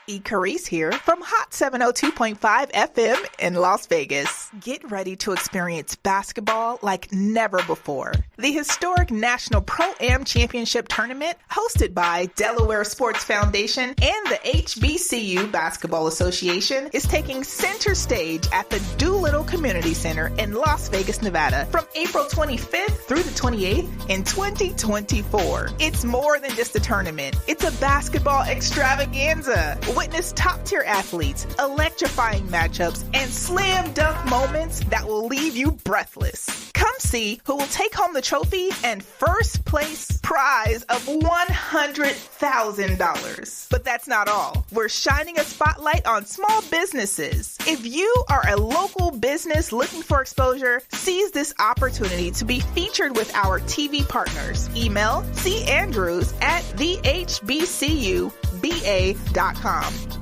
Carice here from Hot 702.5 FM in Las Vegas. Get ready to experience basketball like never before. The historic National Pro-Am Championship Tournament, hosted by Delaware Sports Foundation and the HBCU Basketball Association, is taking center stage at the Doolittle Community Center in Las Vegas, Nevada, from April 25th through the 28th in 2024. It's more than just a tournament. It's a basketball extravaganza. Witness top-tier athletes, electrifying matchups, and slam dunk moments that will leave you breathless. Come see who will take home the trophy and first place prize of $100,000. But that's not all. We're shining a spotlight on small businesses. If you are a local business looking for exposure, seize this opportunity to be featured with our TV partners. Email chbcuba.com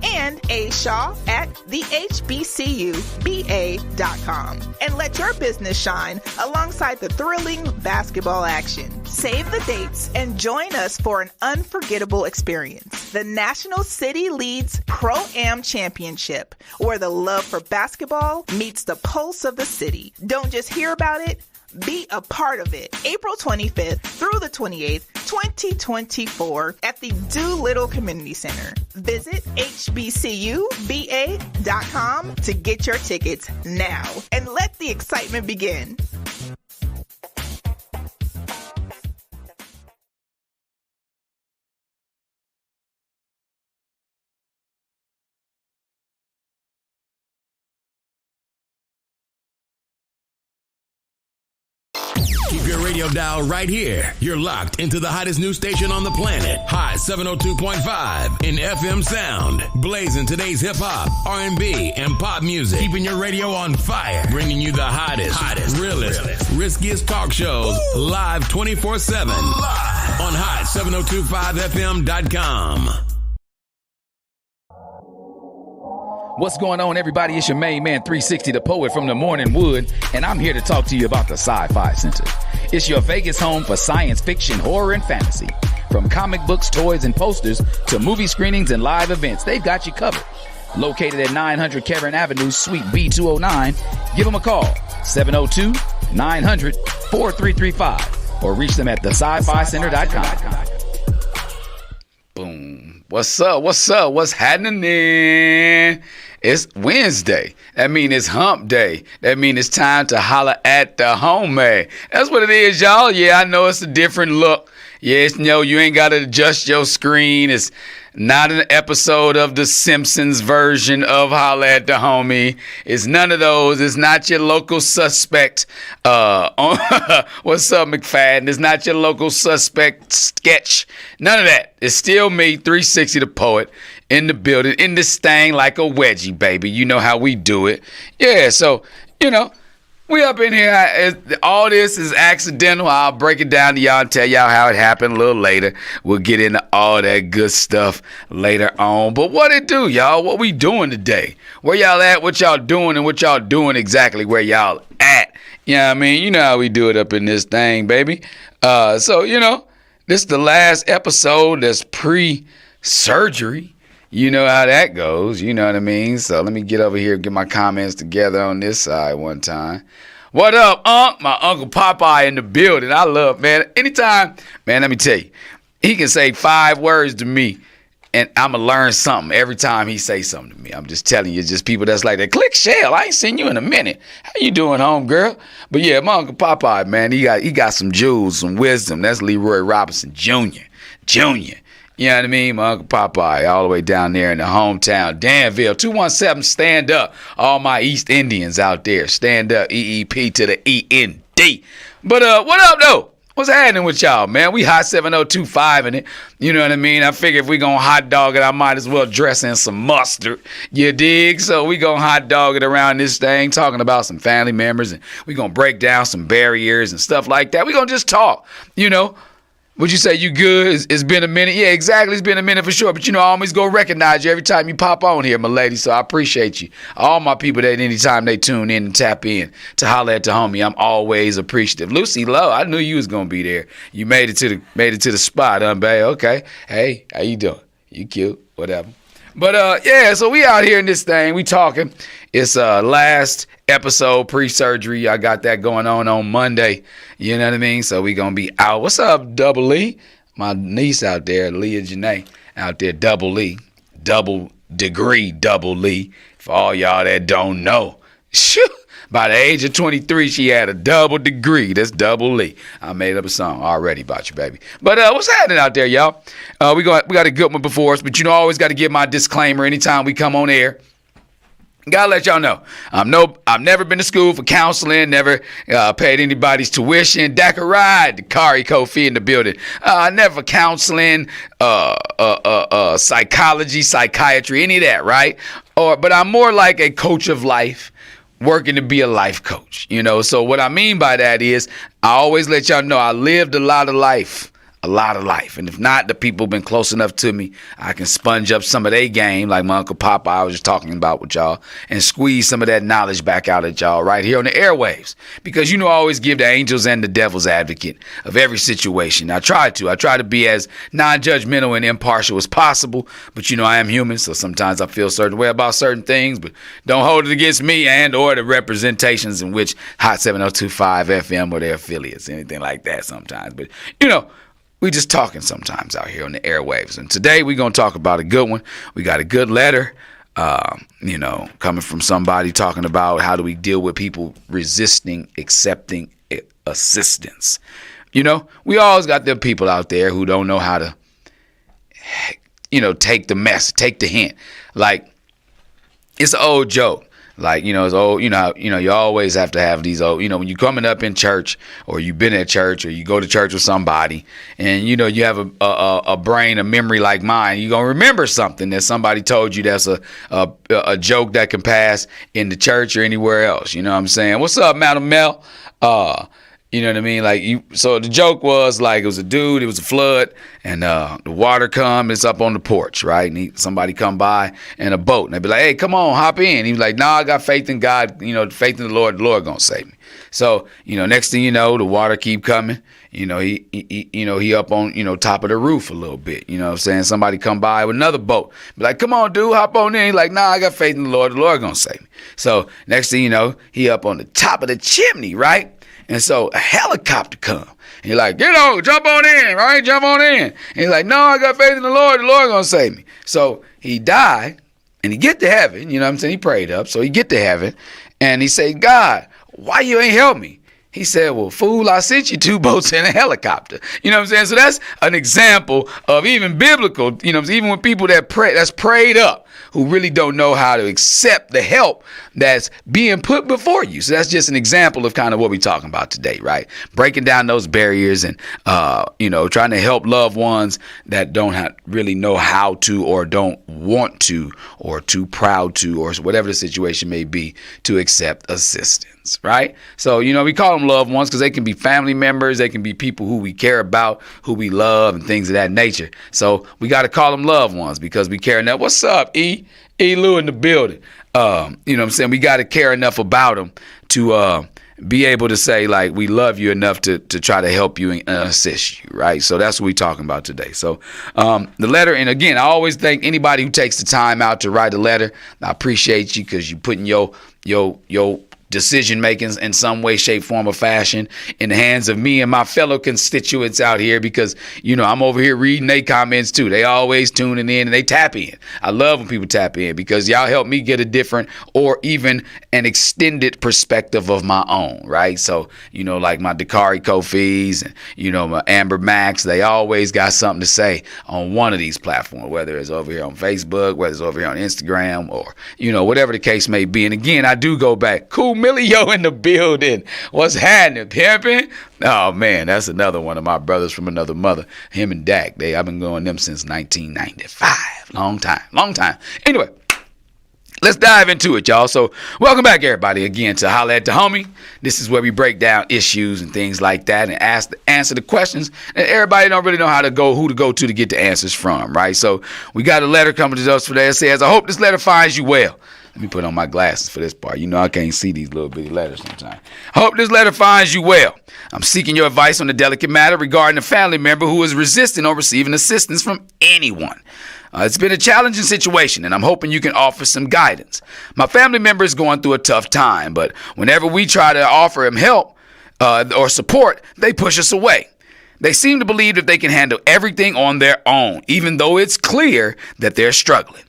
and ashaw@thehbcuba.com, and let your business shine alongside the thrilling basketball action. Save the dates and join us for an unforgettable experience. The National City Leads Pro-Am Championship, where the love for basketball meets the pulse of the city. Don't just hear about it, be a part of it. April 25th through the 28th, 2024 at the Doolittle Community Center. Visit hbcuba.com to get your tickets now and let the excitement begin. Keep your radio dial right here. You're locked into the hottest news station on the planet. Hot 702.5 in FM sound. Blazing today's hip-hop, R&B, and pop music. Keeping your radio on fire. Bringing you the hottest, realest, riskiest talk shows. Live 24/7. Live on hot7025fm.com. What's going on, everybody? It's your main man, 360, the poet from the Morning Wood, and I'm here to talk to you about the Sci-Fi Center. It's your Vegas home for science fiction, horror, and fantasy. From comic books, toys, and posters to movie screenings and live events, they've got you covered. Located at 900 Cameron Avenue, Suite B209, give them a call, 702-900-4335, or reach them at thescificenter.com. Boom. What's up? What's happening? It's Wednesday. That means it's hump day. That means it's time to holla at the homie. That's what it is, y'all. Yeah, I know it's a different look. Yes, no, you ain't got to adjust your screen. It's not an episode of The Simpsons version of Holla at the Homie. It's none of those. It's not your local suspect. What's up, McFadden? It's not your local suspect sketch. None of that. It's still me, 360 the poet, in the building, in this thing like a wedgie, baby. You know how we do it. Yeah, so, we up in here. All this is accidental. I'll break it down to y'all and tell y'all how it happened a little later. We'll get into all that good stuff later on. But what it do, y'all? What we doing today? Where y'all at? What y'all doing? And what y'all doing exactly where y'all at? You know what I mean? You know how we do it up in this thing, baby. So, this is the last episode that's pre-surgery. You know how that goes. You know what I mean? So let me get over here and get my comments together on this side one time. What up, Unc? My Uncle Popeye in the building. I love, man. Anytime, man, let me tell you, he can say 5 words to me, and I'm going to learn something every time he say something to me. I'm just telling you, it's just people that's like that. Click Shell. I ain't seen you in a minute. How you doing, home girl? But yeah, my Uncle Popeye, man, he got some jewels, some wisdom. That's Leroy Robinson Jr. You know what I mean? My Uncle Popeye, all the way down there in the hometown, Danville. 217, stand up. All my East Indians out there, stand up. EEP to the END. But what up, though? What's happening with y'all, man? We hot 7025 in it. You know what I mean? I figure if we gonna hot dog it, I might as well dress in some mustard. You dig? So we gonna hot dog it around this thing, talking about some family members, and we gonna break down some barriers and stuff like that. We gonna just talk, Would you say you good? It's been a minute. Yeah, exactly. It's been a minute for sure. But I always go recognize you every time you pop on here, my lady. So I appreciate you. All my people that anytime they tune in and tap in to holler at the homie, I'm always appreciative. Lucy Lowe, I knew you was gonna be there. You made it to the spot, babe. Okay. Hey, how you doing? You cute. Whatever. But yeah, so we out here in this thing. We talking. It's last episode pre-surgery. I got that going on Monday. You know what I mean? So we gonna be out. What's up, Double Lee? My niece out there, Leah Janae, out there, Double Lee. Double degree Double Lee. For all y'all that don't know. Shoo. By the age of 23, she had a double degree. That's Double Lee. I made up a song already about you, baby. But what's happening out there, y'all? We got a good one before us, but you know, I always got to give my disclaimer anytime we come on air. Gotta let y'all know, I've never been to school for counseling, never paid anybody's tuition. Dakari Kofi in the building. Never counseling, psychology, psychiatry, any of that, right? But I'm more like a coach of life, working to be a life coach, you know. So what I mean by that is I always let y'all know I lived a lot of life. And if not, the people been close enough to me, I can sponge up some of their game, like my Uncle Papa I was just talking about with y'all, and squeeze some of that knowledge back out at y'all right here on the airwaves. Because, you know, I always give the angels and the devil's advocate of every situation. I try to be as non-judgmental and impartial as possible, but, you know, I am human, so sometimes I feel a certain way about certain things, but don't hold it against me and or the representations in which Hot 702.5 FM or their affiliates, anything like that sometimes. But, you know, we just talking sometimes out here on the airwaves. And today we're going to talk about a good one. We got a good letter, you know, coming from somebody talking about how do we deal with people resisting accepting assistance. You know, we always got them people out there who don't know how to, you know, take the mess, take the hint. Like, it's an old joke. Like, you know, it's old, you know, you always have to have these old, you know, when you're coming up in church or you've been at church or you go to church with somebody and, you know, you have a brain, a memory like mine, you're going to remember something that somebody told you that's a joke that can pass in the church or anywhere else. You know what I'm saying? What's up, Madam Mel? You know what I mean? Like, so the joke was like, it was a dude, it was a flood, and the water it's up on the porch, right? And somebody come by in a boat, and they'd be like, hey, come on, hop in. He was like, nah, I got faith in God, you know, faith in the Lord gonna save me. So, you know, next thing you know, the water keep coming. You know, he up on, you know, top of the roof a little bit. You know what I'm saying? Somebody come by with another boat. Be like, come on, dude, hop on in. He's like, nah, I got faith in the Lord gonna save me. So next thing you know, he up on the top of the chimney, right? And so a helicopter come. He's like, you know, jump on in, right? Jump on in. And he's like, no, I got faith in the Lord gonna save me. So he died and he get to heaven, you know what I'm saying? He prayed up. So he get to heaven and he said, God, why you ain't help me? He said, well, fool, I sent you 2 boats and a helicopter. You know what I'm saying? So that's an example of even biblical, you know, even with people that that's prayed up, who really don't know how to accept the help that's being put before you. So that's just an example of kind of what we're talking about today, right? Breaking down those barriers and, you know, trying to help loved ones that don't really know how to or don't want to or too proud to or whatever the situation may be to accept assistance, right? So, you know, we call them loved ones because they can be family members. They can be people who we care about, who we love and things of that nature. So we got to call them loved ones because we care enough. What's up, E Lou in the building. You know what I'm saying? We got to care enough about them to be able to say, like, we love you enough to try to help you and assist you, right? So that's what we're talking about today. So the letter, and again, I always thank anybody who takes the time out to write a letter. I appreciate you because you putting your decision making in some way, shape, form, or fashion in the hands of me and my fellow constituents out here because, you know, I'm over here reading their comments too. They always tuning in and they tap in. I love when people tap in because y'all help me get a different or even an extended perspective of my own, right? So, you know, like my Dakari Kofis and, you know, my Amber Max, they always got something to say on one of these platforms, whether it's over here on Facebook, whether it's over here on Instagram or, you know, whatever the case may be. And again, I do go back. Cool Millio in the building. What's happening, pimping? Oh man, that's another one of my brothers from another mother. Him and Dak. I've been going them since 1995. Long time. Anyway, let's dive into it, y'all. So welcome back, everybody, again to Holla at the Homie. This is where we break down issues and things like that and answer the questions that everybody don't really know who to go to get the answers from, right? So we got a letter coming to us today that says, I hope this letter finds you well. Let me put on my glasses for this part. You know I can't see these little bitty letters sometimes. Hope this letter finds you well. I'm seeking your advice on a delicate matter regarding a family member who is resistant on receiving assistance from anyone. It's been a challenging situation, and I'm hoping you can offer some guidance. My family member is going through a tough time, but whenever we try to offer him help or support, they push us away. They seem to believe that they can handle everything on their own, even though it's clear that they're struggling.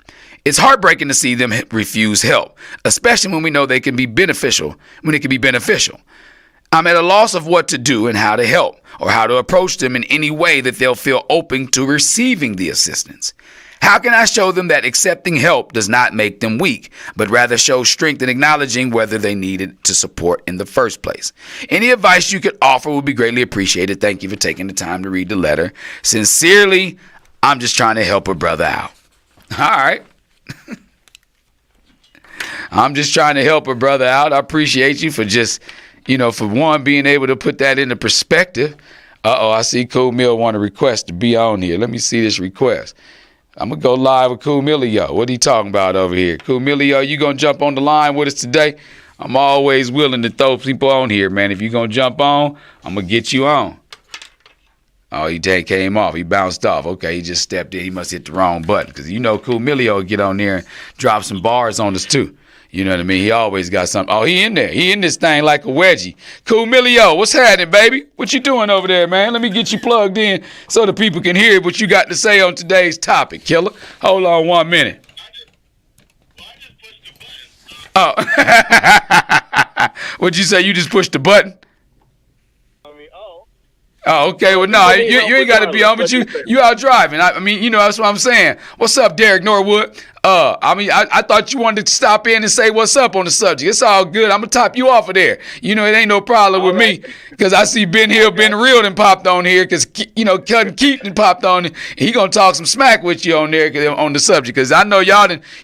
It's heartbreaking to see them refuse help, especially when we know they can be beneficial, when it can be beneficial. I'm at a loss of what to do and how to help, or how to approach them in any way that they'll feel open to receiving the assistance. How can I show them that accepting help does not make them weak, but rather show strength in acknowledging whether they needed to support in the first place? Any advice you could offer would be greatly appreciated. Thank you for taking the time to read the letter. Sincerely, I'm just trying to help a brother out. All right. I'm just trying to help a brother out. I appreciate you for just, for one, being able to put that into perspective. I see Cool Mill want a request to be on here. Let me see this request. I'm going to go live with Cool Millio. What are you talking about over here? Cool Millio, you going to jump on the line with us today? I'm always willing to throw people on here, man. If you're going to jump on, I'm going to get you on. Oh, he came off. He bounced off. Okay, he just stepped in. He must hit the wrong button because Cool Millio will get on there and drop some bars on us too. You know what I mean? He always got something. Oh, he in there. He in this thing like a wedgie. Cool Millio, what's happening, baby? What you doing over there, man? Let me get you plugged in so the people can hear what you got to say on today's topic, killer. Hold on 1 minute. I just pushed the button. What'd you say? You just pushed the button? Oh, okay. Well, no, you ain't got to be on, but you out driving. I mean, that's what I'm saying. What's up, Derek Norwood? I thought you wanted to stop in and say what's up on the subject. It's all good. I'm going to top you off of there. It ain't no problem with me because I see Ben Hill, Ben Real done popped on here because, Cutting Keaton popped on. He going to talk some smack with you on there on the subject because I know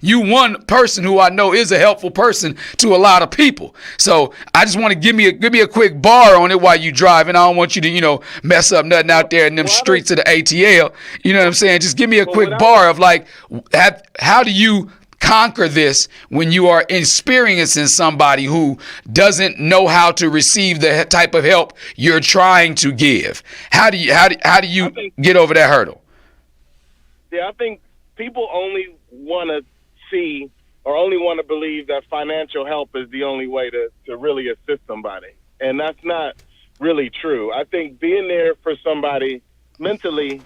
you one person who I know is a helpful person to a lot of people. So I just want to give me a quick bar on it while you driving. I don't want you to, mess up nothing out there in them streets of the ATL. You know what I'm saying? Just give me a quick bar of like, how do you conquer this when you are experiencing somebody who doesn't know how to receive the type of help you're trying to give? How do you get over that hurdle? Yeah, I think people only want to see or only want to believe that financial help is the only way to really assist somebody. And that's not really true. I think being there for somebody mentally,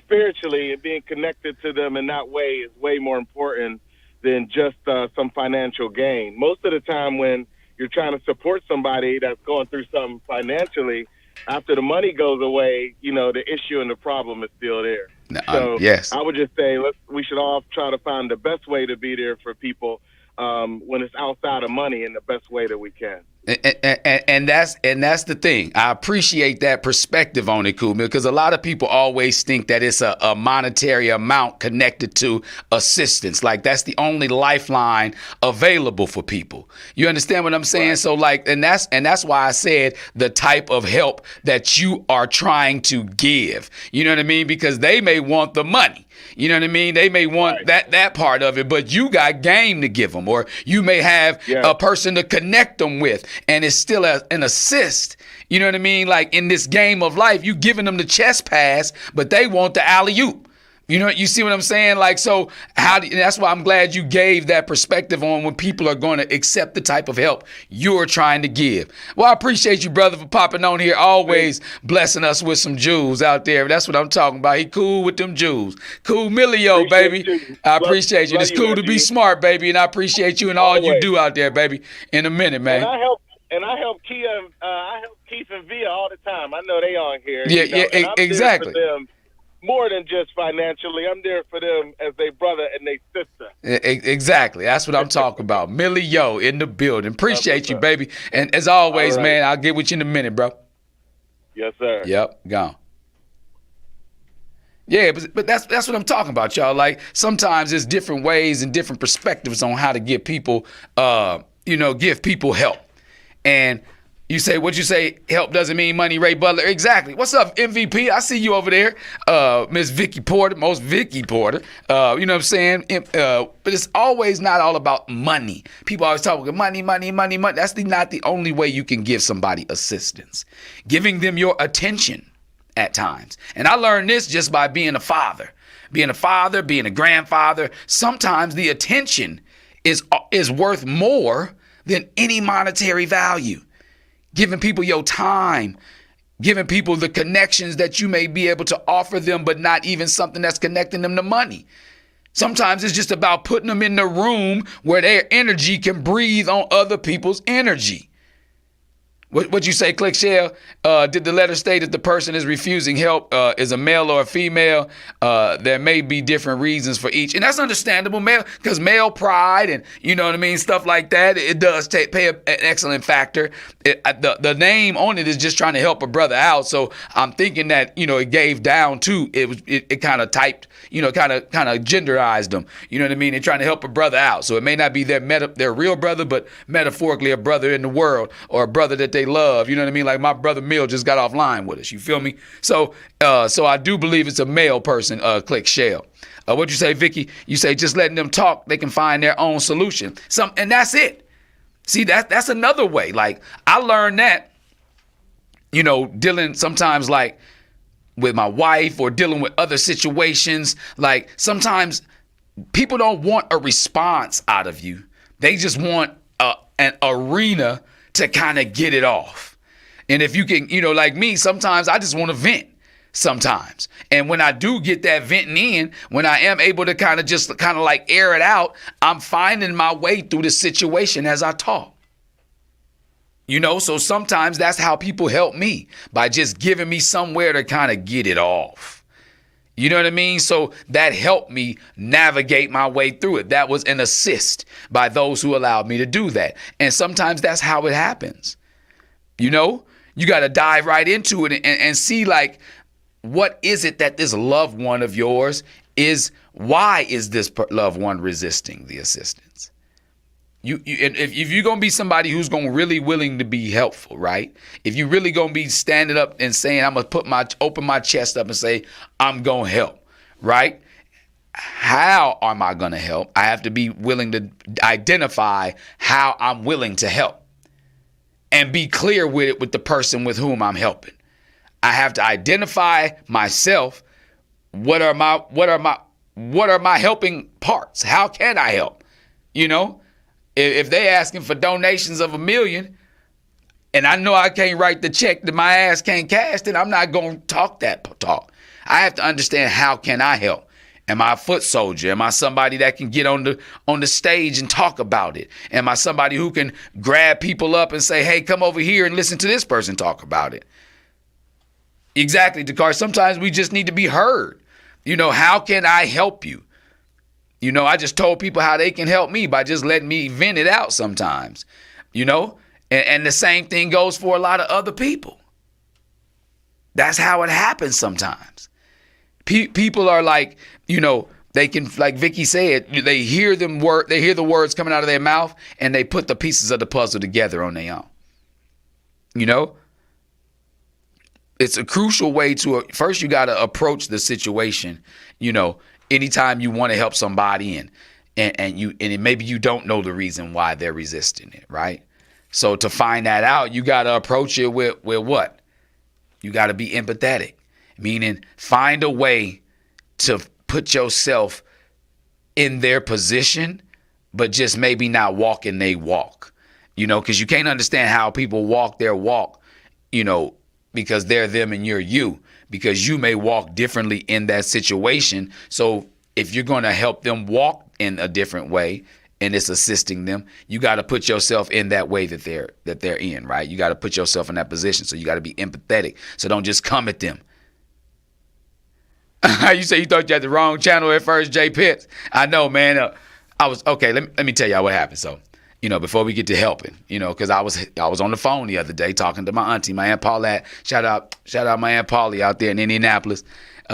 spiritually, and being connected to them in that way is way more important than just some financial gain. Most of the time when you're trying to support somebody that's going through something financially, after the money goes away, the issue and the problem is still there. So yes. I would just say we should all try to find the best way to be there for people when it's outside of money in the best way that we can. And that's the thing. I appreciate that perspective on it, Cool Mill, because a lot of people always think that it's a monetary amount connected to assistance. Like that's the only lifeline available for people. You understand what I'm saying? Right. So and that's why I said the type of help that you are trying to give. You know what I mean? Because they may want the money. You know what I mean? They may want that part of it, but you got game to give them, or you may have a person to connect them with, and it's still an assist. You know what I mean? Like in this game of life, you giving them the chess pass, but they want the alley-oop. You see what I'm saying? Like, so that's why I'm glad you gave that perspective on when people are going to accept the type of help you're trying to give. Well, I appreciate you, brother, for popping on here, always blessing us with some jewels out there. That's what I'm talking about. He cool with them jewels. Cool Millio, baby. I appreciate you. It's cool to be smart, baby, and I appreciate you and all you do out there, baby. In a minute, man. And I help Keith and Via all the time. I know they on here. Yeah, exactly. More than just financially, I'm there for them as their brother and their sister. Exactly. That's what I'm talking about. Millio in the building. Appreciate you, baby. And as always, man, I'll get with you in a minute, bro. Yes, sir. Yep, gone. Yeah, but that's what I'm talking about, y'all. Like sometimes there's different ways and different perspectives on how to give people, give people help. And You say, what you say, help doesn't mean money, Ray Butler. Exactly. What's up, MVP? I see you over there. Miss Vicky Porter, most Vicky Porter. You know what I'm saying? But it's always not all about money. People always talk about money, money, money, money. That's not the only way you can give somebody assistance. Giving them your attention at times. And I learned this just by being a father. Being a father, being a grandfather. Sometimes the attention is worth more than any monetary value. Giving people your time, giving people the connections that you may be able to offer them, but not even something that's connecting them to money. Sometimes it's just about putting them in the room where their energy can breathe on other people's energy. What you say, Click Shell? Did the letter state that the person is refusing help is a male or a female? There may be different reasons for each. And that's understandable, because male pride and, you know what I mean, stuff like that, it does play an excellent factor. The name on it is just trying to help a brother out. So I'm thinking that, it gave down to, it kind of typed, kind of genderized them. You know what I mean? They're trying to help a brother out. So it may not be their real brother, but metaphorically a brother in the world or a brother that they love. You know what I mean? Like my brother Mill just got offline with us. You feel me? So I do believe it's a male person, Click Shell. What you say, Vicky? You say just letting them talk, they can find their own solution. And that's it. See, that's another way. Like I learned that, dealing sometimes like with my wife or dealing with other situations. Like sometimes people don't want a response out of you. They just want an arena to kind of get it off. And if you can, like me, sometimes I just want to vent sometimes. And when I do get that venting in, when I am able to kind of like air it out, I'm finding my way through the situation as I talk. So sometimes that's how people help me, by just giving me somewhere to kind of get it off. You know what I mean? So that helped me navigate my way through it. That was an assist by those who allowed me to do that. And sometimes that's how it happens. You got to dive right into it and see, like, what is it that this loved one of yours is? Why is this loved one resisting the assistance? If you're going to be somebody who's going to really willing to be helpful, right? If you really going to be standing up and saying, I'm going to open my chest up and say, I'm going to help, right? How am I going to help? I have to be willing to identify how I'm willing to help and be clear with it with the person with whom I'm helping. I have to identify myself. What are my helping parts? How can I help? If they asking for donations of $1 million and I know I can't write the check that my ass can't cash, then I'm not going to talk that talk. I have to understand, how can I help? Am I a foot soldier? Am I somebody that can get on the stage and talk about it? Am I somebody who can grab people up and say, hey, come over here and listen to this person talk about it? Exactly, Dakar. Sometimes we just need to be heard. How can I help you? I just told people how they can help me by just letting me vent it out sometimes, and the same thing goes for a lot of other people. That's how it happens sometimes. People are like, they can, like Vicky said, they hear the words coming out of their mouth and they put the pieces of the puzzle together on their own. It's a crucial way to, first you got to approach the situation, anytime you want to help somebody and maybe you don't know the reason why they're resisting it, right? So to find that out, you got to approach it with what? You got to be empathetic, meaning find a way to put yourself in their position, but just maybe not walking they walk, because you can't understand how people walk their walk, because they're them and you're you. Because you may walk differently in that situation. So if you're going to help them walk in a different way and it's assisting them, you got to put yourself in that way that they're in, right? You got to put yourself in that position. So you got to be empathetic. So don't just come at them. You say you thought you had the wrong channel at first, Jay Pitts. I know, man. Let me tell y'all what happened. So, before we get to helping, because I was on the phone the other day talking to my auntie, my Aunt Paulette. Shout out my Aunt Paulie out there in Indianapolis.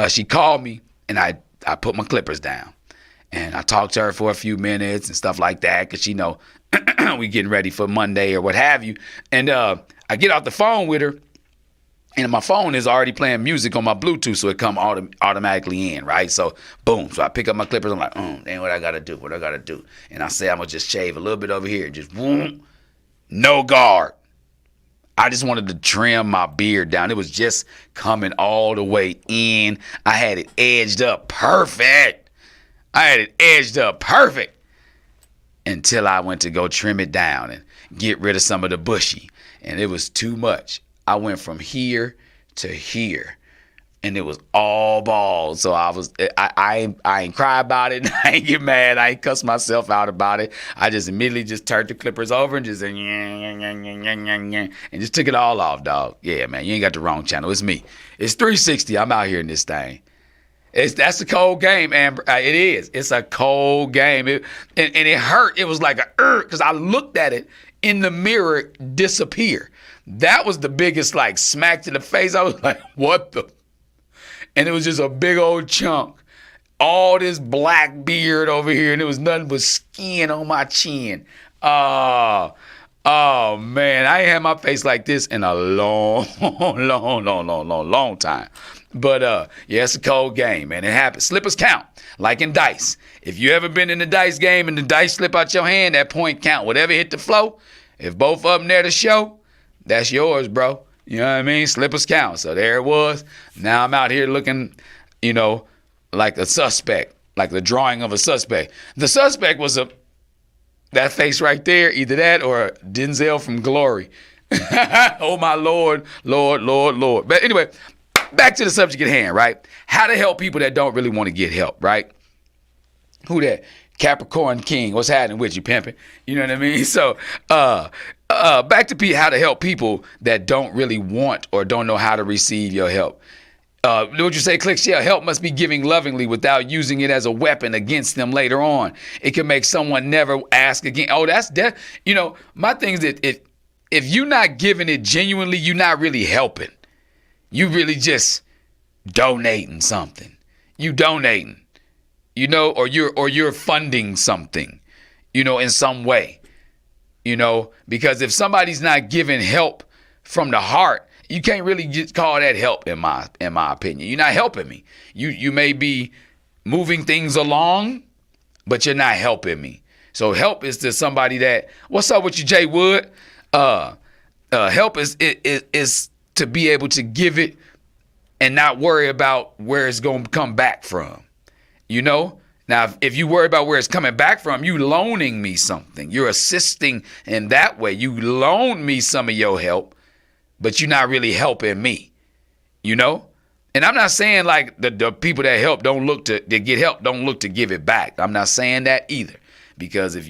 She called me and I put my clippers down and I talked to her for a few minutes and stuff like that, because we getting ready for Monday or what have you. And I I get off the phone with her, and my phone is already playing music on my Bluetooth, so it come automatically in, right? So, boom. So I pick up my clippers. I'm like, damn, what I got to do? What I got to do? And I say, I'm going to just shave a little bit over here. Just, boom. No guard. I just wanted to trim my beard down. It was just coming all the way in. I had it edged up perfect. Until I went to go trim it down and get rid of some of the bushy. And it was too much. I went from here to here. And it was all bald. So I ain't cry about it. I ain't get mad. I ain't cuss myself out about it. I just immediately just turned the clippers over and just and just took it all off, dog. Yeah, man, you ain't got the wrong channel. It's me. It's 360. I'm out here in this thing. That's a cold game, Amber. It is. It's a cold game. And it hurt. It was like because I looked at it in the mirror disappear. That was the biggest like smack to the face. I was like, what the? And it was just a big old chunk. All this black beard over here, and it was nothing but skin on my chin. Oh man, I ain't had my face like this in a long time. But yeah, it's a cold game, man. It happens. Slippers count, like in dice. If you ever been in the dice game and the dice slip out your hand, that point count. Whatever hit the flow, if both of them there to show, that's yours, bro. You know what I mean? Slippers count. So there it was. Now I'm out here looking, like a suspect, like the drawing of a suspect. The suspect was that face right there, either that or Denzel from Glory. Oh, my Lord. But anyway, back to the subject at hand, right? How to help people that don't really want to get help, right? Who that? Capricorn King. What's happening with you, pimping? You know what I mean? So, back to how to help people that don't really want or don't know how to receive your help. What you say, Clicks? Yeah, help must be giving lovingly without using it as a weapon against them later on. It can make someone never ask again. Oh, that's death. My thing is that if you're not giving it genuinely, you're not really helping. You really just donating something. You donating, or you're funding something, in some way. Because if somebody's not giving help from the heart, you can't really just call that help in my opinion. You're not helping me. You may be moving things along, but you're not helping me. So help is to somebody that, what's up with you, Jay Wood? Help is to be able to give it and not worry about where it's going to come back from. Now, if you worry about where it's coming back from, you loaning me something. You're assisting in that way. You loan me some of your help, but you're not really helping me, And I'm not saying like the people that help don't look to get help, don't look to give it back. I'm not saying that either. Because if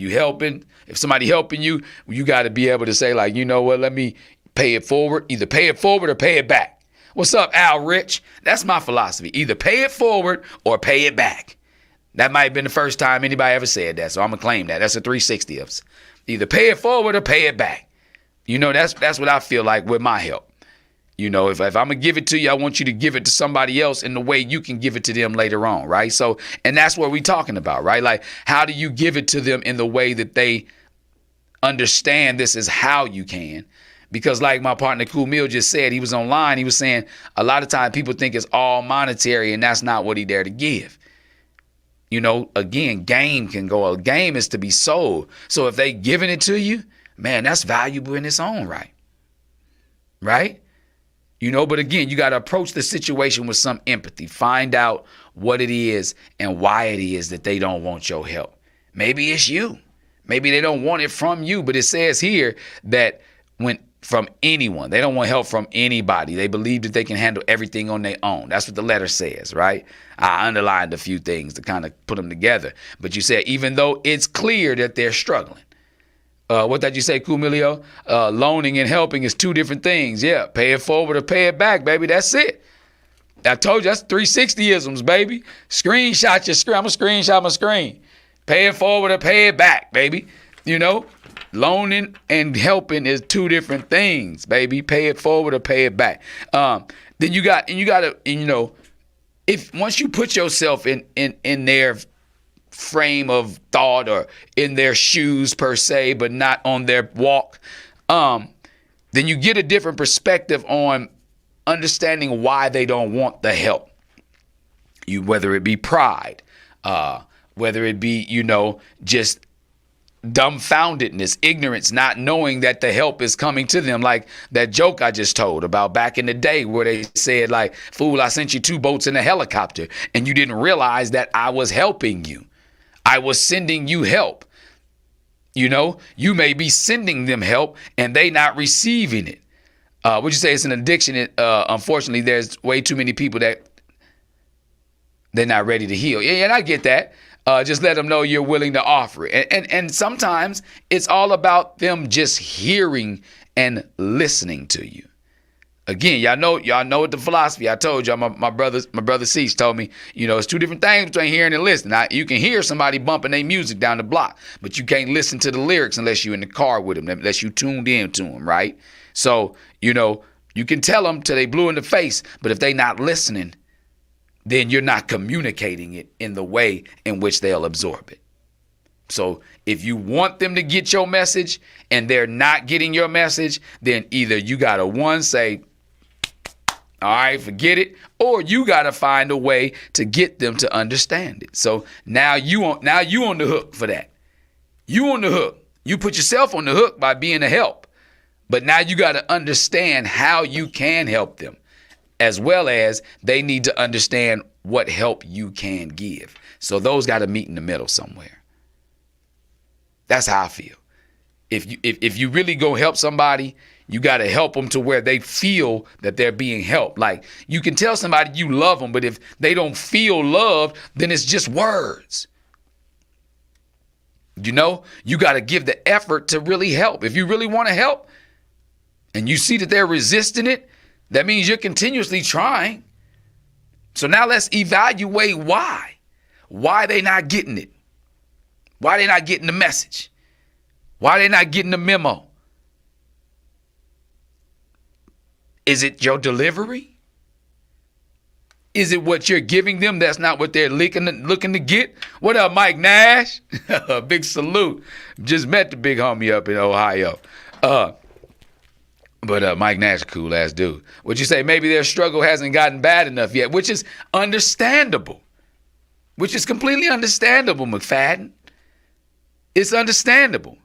somebody helping you, you got to be able to say like, let me pay it forward. Either pay it forward or pay it back. What's up, Al Rich? That's my philosophy. Either pay it forward or pay it back. That might have been the first time anybody ever said that, so I'm going to claim that. That's a 360 of us. Either pay it forward or pay it back. That's what I feel like with my help. If I'm going to give it to you, I want you to give it to somebody else in the way you can give it to them later on, right? So, and that's what we're talking about, right? Like, how do you give it to them in the way that they understand this is how you can? Because like my partner Cool Meal just said, he was online, he was saying a lot of times people think it's all monetary and that's not what he there to give. Again, game can go. A game is to be sold. So if they giving it to you, man, that's valuable in its own right. Right? But again, you got to approach the situation with some empathy. Find out what it is and why it is that they don't want your help. Maybe it's you. Maybe they don't want it from you. But it says here that from anyone. They don't want help from anybody. They believe that they can handle everything on their own. That's what the letter says, right? I underlined a few things to kind of put them together. But you said, even though it's clear that they're struggling. What did you say, Kumilio? Loaning and helping is two different things. Yeah, pay it forward or pay it back, baby. That's it. I told you, that's 360-isms, baby. Screenshot your screen. I'm going to screenshot my screen. Pay it forward or pay it back, baby. Loaning and helping is two different things, baby. Pay it forward or pay it back. Then you got to, if once you put yourself in their frame of thought or in their shoes per se, but not on their walk, then you get a different perspective on understanding why they don't want the help. Whether it be pride, whether it be, just dumbfoundedness, ignorance, not knowing that the help is coming to them. Like that joke I just told about back in the day where they said, like, fool, I sent you 2 boats in a helicopter and you didn't realize that I was helping you. I was sending you help. You may be sending them help and they not receiving it. Would you say it's an addiction? Unfortunately, there's way too many people that they're not ready to heal. Yeah, and I get that. Just let them know you're willing to offer it. And sometimes it's all about them just hearing and listening to you. Again, y'all know what the philosophy. I told y'all, my brother Cease told me, it's 2 different things between hearing and listening. Now, you can hear somebody bumping their music down the block, but you can't listen to the lyrics unless you're in the car with them, unless you tuned in to them, right? So, you can tell them till they blue in the face, but if they not listening, then you're not communicating it in the way in which they'll absorb it. So if you want them to get your message and they're not getting your message, then either you got to say, all right, forget it, or you got to find a way to get them to understand it. So now you on the hook for that. You on the hook. You put yourself on the hook by being a help. But now you got to understand how you can help them, as well as they need to understand what help you can give. So those got to meet in the middle somewhere. That's how I feel. If you really go help somebody, you got to help them to where they feel that they're being helped. Like, you can tell somebody you love them, but if they don't feel loved, then it's just words. You got to give the effort to really help. If you really want to help and you see that they're resisting it, that means you're continuously trying. So now let's evaluate why. Why they not getting it? Why they not getting the message? Why they not getting the memo? Is it your delivery? Is it what you're giving them that's not what they're looking to get? What up, Mike Nash? Big salute. Just met the big homie up in Ohio. But Mike Nash, cool ass dude. Would you say maybe their struggle hasn't gotten bad enough yet, which is understandable, which is completely understandable, McFadden. It's understandable.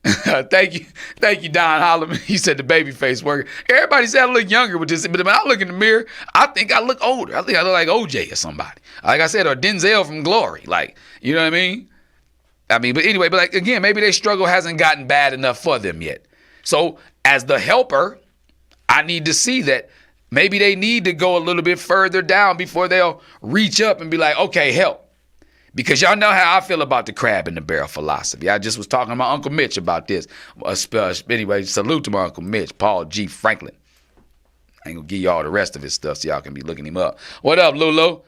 Thank you, Don Holloman. He said the baby face working. Everybody said I look younger with this, but when I look in the mirror, I think I look older. I think I look like OJ or somebody. Like I said, or Denzel from Glory. Like, you know what I mean? But anyway, again, maybe their struggle hasn't gotten bad enough for them yet. So as the helper, I need to see that maybe they need to go a little bit further down before they'll reach up and be like, okay, help. Because y'all know how I feel about the crab in the barrel philosophy. I just was talking to my Uncle Mitch about this. Anyway, salute to my Uncle Mitch, Paul G. Franklin. I ain't gonna give y'all the rest of his stuff so y'all can be looking him up. What up, Lulu?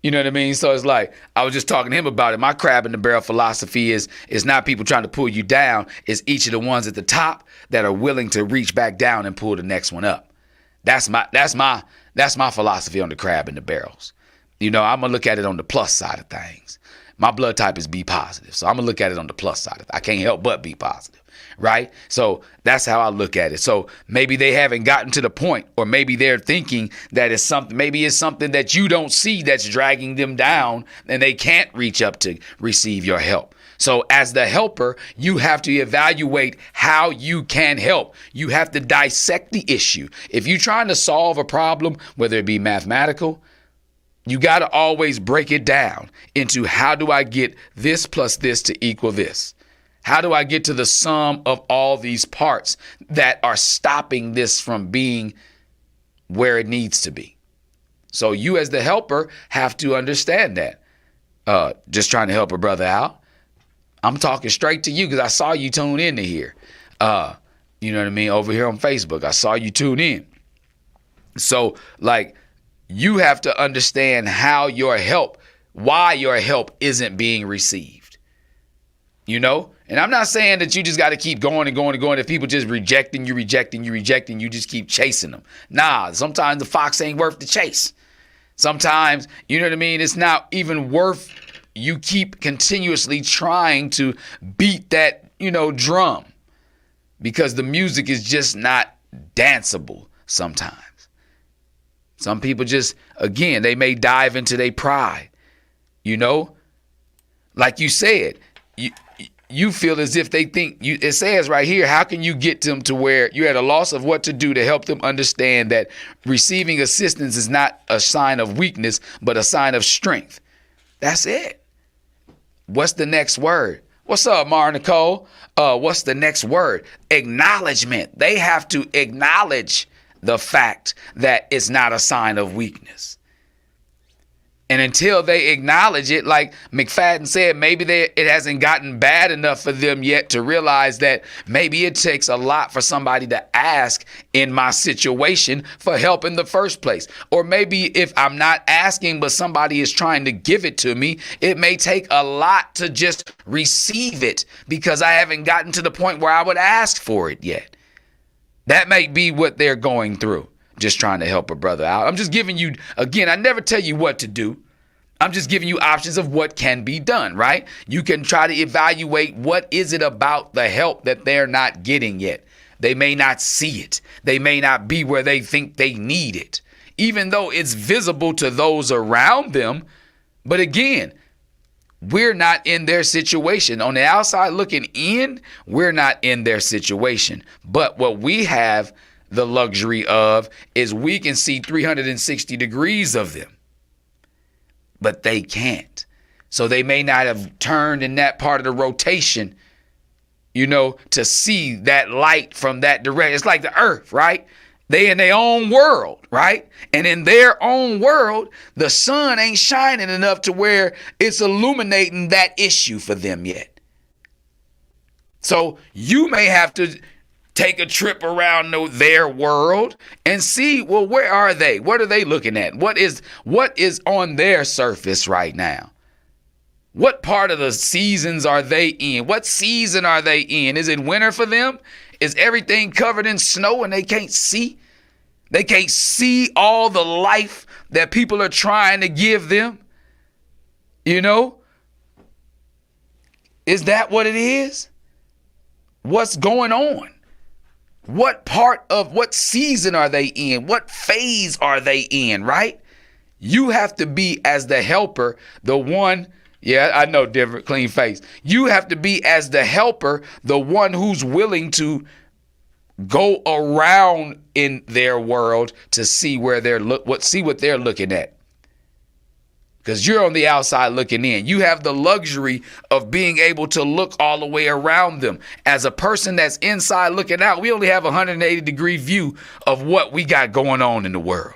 You know what I mean? So it's like, I was just talking to him about it. My crab in the barrel philosophy is not people trying to pull you down. It's each of the ones at the top that are willing to reach back down and pull the next one up. That's my philosophy on the crab in the barrels. I'm going to look at it on the plus side of things. My blood type is B positive. So I'm going to look at it on the plus side. I can't help but be positive, right? So that's how I look at it. So maybe they haven't gotten to the point, or maybe they're thinking that it's something that you don't see that's dragging them down and they can't reach up to receive your help. So as the helper, you have to evaluate how you can help. You have to dissect the issue. If you're trying to solve a problem, whether it be mathematical, you got to always break it down into how do I get this plus this to equal this? How do I get to the sum of all these parts that are stopping this from being where it needs to be? So you as the helper have to understand that. Just trying to help a brother out. I'm talking straight to you because I saw you tune in to here. You know what I mean? Over here on Facebook, I saw you tune in. So you have to understand why your help isn't being received. And I'm not saying that you just got to keep going and going and going. If people just rejecting you, you just keep chasing them. Nah, sometimes the fox ain't worth the chase. Sometimes, you know what I mean? It's not even worth you keep continuously trying to beat that drum because the music is just not danceable sometimes. Some people just, again, they may dive into their pride, like you said, you feel as if they think it says right here, how can you get them to where you're at a loss of what to do to help them understand that receiving assistance is not a sign of weakness, but a sign of strength? That's it. What's the next word? What's up, Mara Nicole? What's the next word? Acknowledgement. They have to acknowledge the fact that it's not a sign of weakness. And until they acknowledge it, like McFadden said, maybe it hasn't gotten bad enough for them yet to realize that maybe it takes a lot for somebody to ask in my situation for help in the first place. Or maybe if I'm not asking, but somebody is trying to give it to me, it may take a lot to just receive it because I haven't gotten to the point where I would ask for it yet. That may be what they're going through. Just trying to help a brother out. I'm just giving you, again, I never tell you what to do. I'm just giving you options of what can be done, right? You can try to evaluate what is it about the help that they're not getting yet. They may not see it. They may not be where they think they need it, even though it's visible to those around them. But again, we're not in their situation. On the outside looking in, we're not in their situation. But what we have the luxury of is we can see 360 degrees of them, but they can't. So they may not have turned in that part of the rotation, to see that light from that direction. It's like the earth, right? They in their own world, right? And in their own world, the sun ain't shining enough to where it's illuminating that issue for them yet. So you may have to take a trip around their world and see, well, where are they? What are they looking at? What is on their surface right now? What part of the seasons are they in? What season are they in? Is it winter for them? Is everything covered in snow and they can't see? They can't see all the life that people are trying to give them? Is that what it is? What's going on? What season are they in? What phase are they in, right? You have to be, as the helper, the one, yeah, I know, different, clean face. You have to be, as the helper, the one who's willing to go around in their world to see where what they're looking at. Because you're on the outside looking in. You have the luxury of being able to look all the way around them. As a person that's inside looking out, we only have a 180-degree view of what we got going on in the world.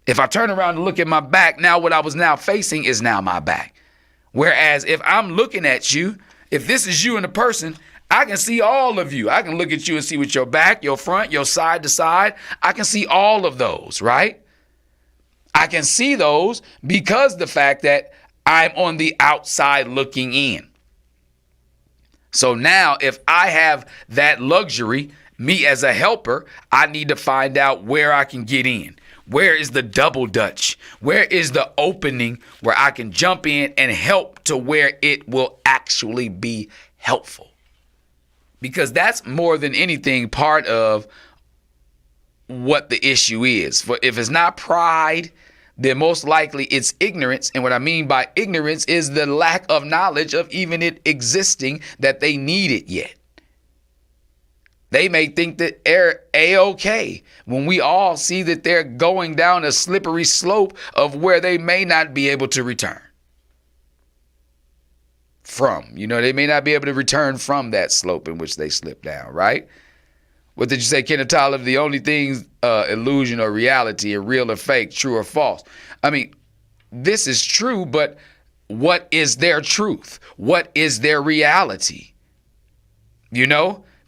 If I turn around and look at my back, now what I was now facing is now my back. Whereas if I'm looking at you, if this is you and a person, I can see all of you. I can look at you and see with your back, your front, your side to side. I can see all of those, right? I can see those because the fact that I'm on the outside looking in. So now if I have that luxury, me as a helper, I need to find out where I can get in. Where is the double dutch? Where is the opening where I can jump in and help to where it will actually be helpful? Because that's more than anything part of what the issue is. For if it's not pride, then most likely it's ignorance. And what I mean by ignorance is the lack of knowledge of even it existing, that they need it yet. They may think that they're A-okay when we all see that they're going down a slippery slope of where they may not be able to return from. They may not be able to return from that slope in which they slipped down, right? What did you say, Kenneth Tyler? The only things, illusion or reality, or real or fake, true or false. I mean, this is true, but what is their truth? What is their reality?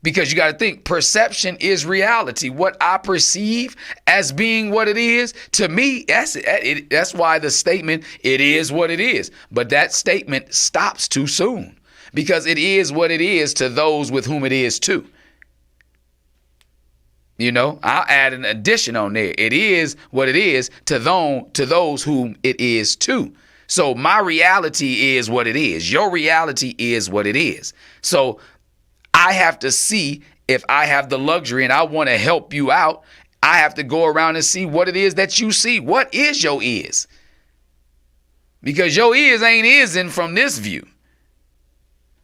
Because you got to think, perception is reality. What I perceive as being what it is, to me, that's why the statement, it is what it is. But that statement stops too soon, because it is what it is to those with whom it is too. I'll add an addition on there. It is what it is to those whom it is to. So my reality is what it is. Your reality is what it is. So I have to see if I have the luxury and I want to help you out. I have to go around and see what it is that you see. What is your is? Because your is ain't isn't from this view.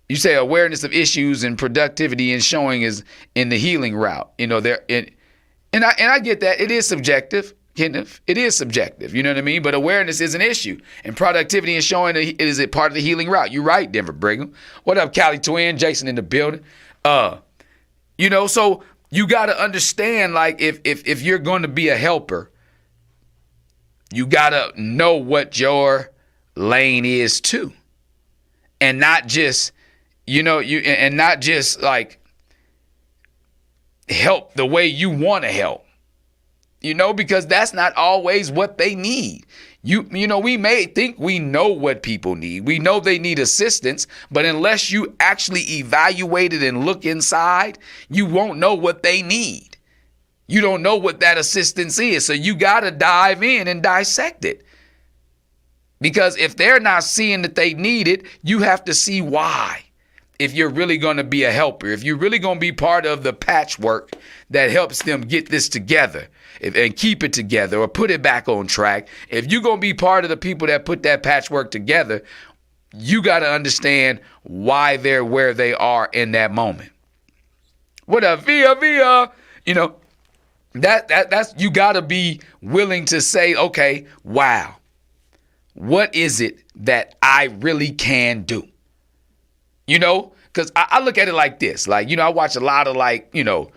You say awareness of issues and productivity and showing is in the healing route. You know, and I get that. It is subjective. Kenneth. It is subjective. You know what I mean? But awareness is an issue. And productivity and showing is it part of the healing route. You're right, Denver Brigham. What up, Cali Twin? Jason in the building. You know, so you got to understand, like, if you're going to be a helper, you got to know what your lane is too. And not just, you know, and not just like help the way you want to help. You know, because that's not always what they need. You know, we may think we know what people need. We know they need assistance, but unless you actually evaluate it and look inside, you won't know what they need. You don't know what that assistance is. So you got to dive in and dissect it. Because if they're not seeing that they need it, you have to see why. If you're really going to be a helper, if you're really going to be part of the patchwork that helps them get this together and keep it together or put it back on track, if you're going to be part of the people that put that patchwork together, you got to understand why they're where they are in that moment. What up, Via? You know, that's you got to be willing to say, okay, wow, what is it that I really can do? You know, because I look at it like this. Like, you know, I watch a lot of, like, you know,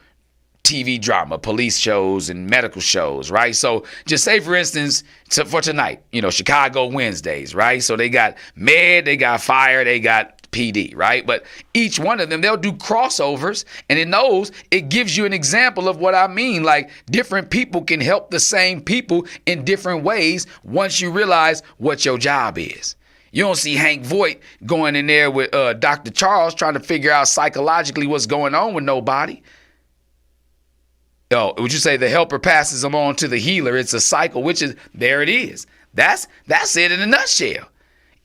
TV drama, police shows and medical shows, right? So just say, for instance, for tonight, you know, Chicago Wednesdays, right? So they got med, they got fire, they got PD, right? But each one of them, they'll do crossovers. And in those, it gives you an example of what I mean. Like, different people can help the same people in different ways once you realize what your job is. You don't see Hank Voight going in there with Dr. Charles trying to figure out psychologically what's going on with nobody. Oh, would you say the helper passes them on to the healer? It's a cycle, which is, there it is. That's it in a nutshell.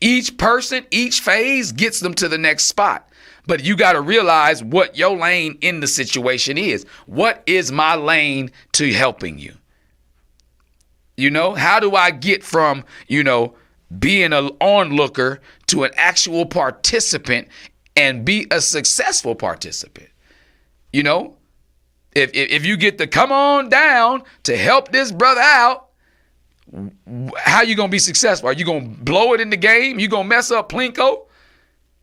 Each person, each phase gets them to the next spot. But you got to realize what your lane in the situation is. What is my lane to helping you? You know, how do I get from, you know, being an onlooker to an actual participant and be a successful participant? You know, if you get to come on down to help this brother out, how you going to be successful? Are you going to blow it in the game? You going to mess up Plinko?